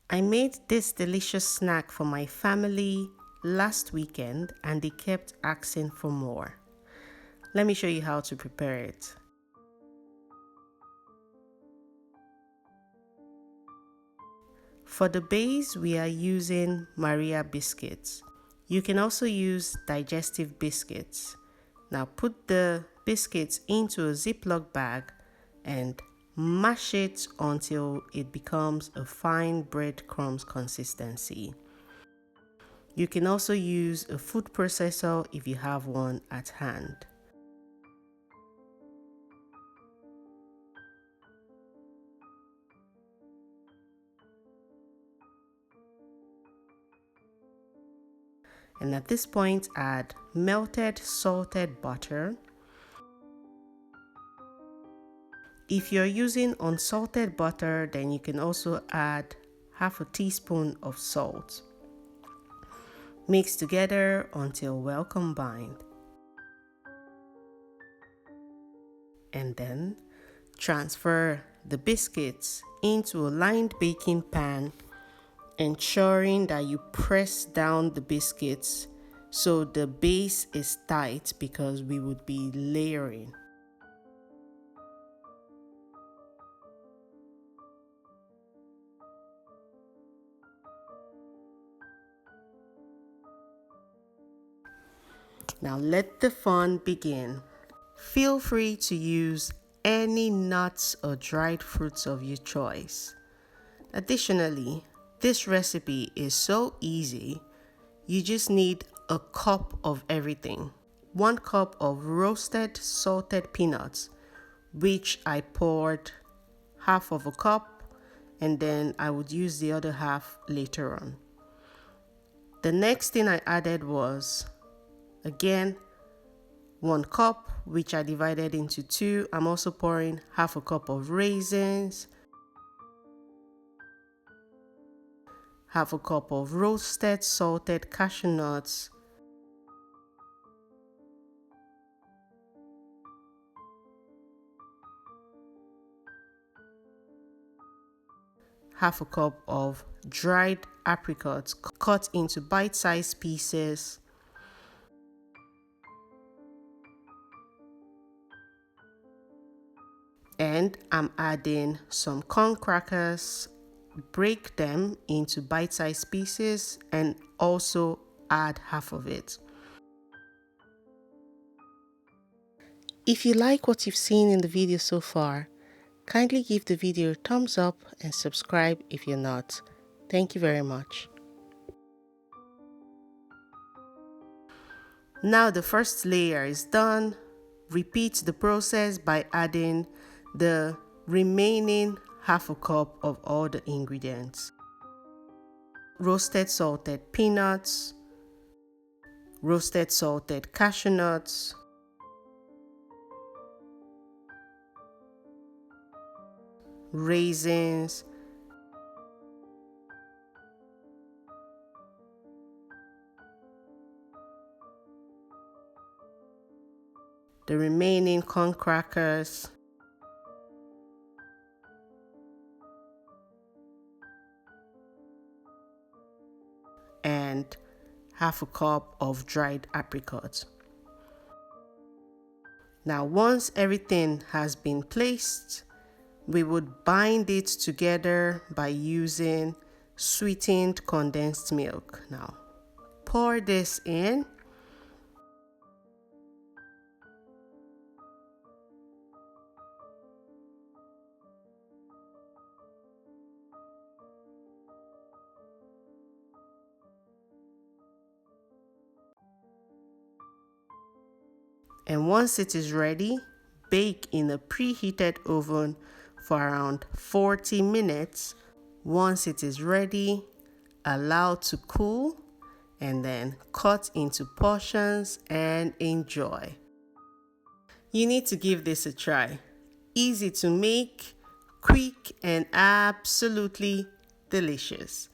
I made this delicious snack for my family last weekend and they kept asking for more. Let me show you how to prepare it. For the base, we are using Maria biscuits. You can also use digestive biscuits. Now put the biscuits into a Ziploc bag and mash it until it becomes a fine breadcrumbs consistency. You can also use a food processor if you have one at hand. And at this point, add melted salted butter. If you're using unsalted butter, then you can also add half a teaspoon of salt. Mix together until well combined. And then transfer the biscuits into a lined baking pan, ensuring that you press down the biscuits so the base is tight because we would be layering. Now let the fun begin. Feel free to use any nuts or dried fruits of your choice. Additionally, this recipe is so easy. You just need a cup of everything. 1 cup of roasted salted peanuts, which I poured half of a cup, and then I would use the other half later on. The next thing I added was, again, 1 cup, which I divided into 2. I'm also pouring half a cup of raisins, half a cup of roasted salted cashew nuts, half a cup of dried apricots cut into bite-sized pieces, and I'm adding some corn crackers. Break them into bite-sized pieces and also add half of it. If you like what you've seen in the video so far, kindly give the video a thumbs up and subscribe if you're not. Thank you very much. Now the first layer is done. Repeat the process by adding the remaining half a cup of all the ingredients. Roasted salted peanuts, roasted salted cashew nuts, raisins, the remaining corn crackers, and half a cup of dried apricots. Now once everything has been placed, we would bind it together by using sweetened condensed milk. Now pour this in. And once it is ready, bake in a preheated oven for around 40 minutes. Once it is ready, allow to cool and then cut into portions and enjoy. You need to give this a try. Easy to make, quick, and absolutely delicious.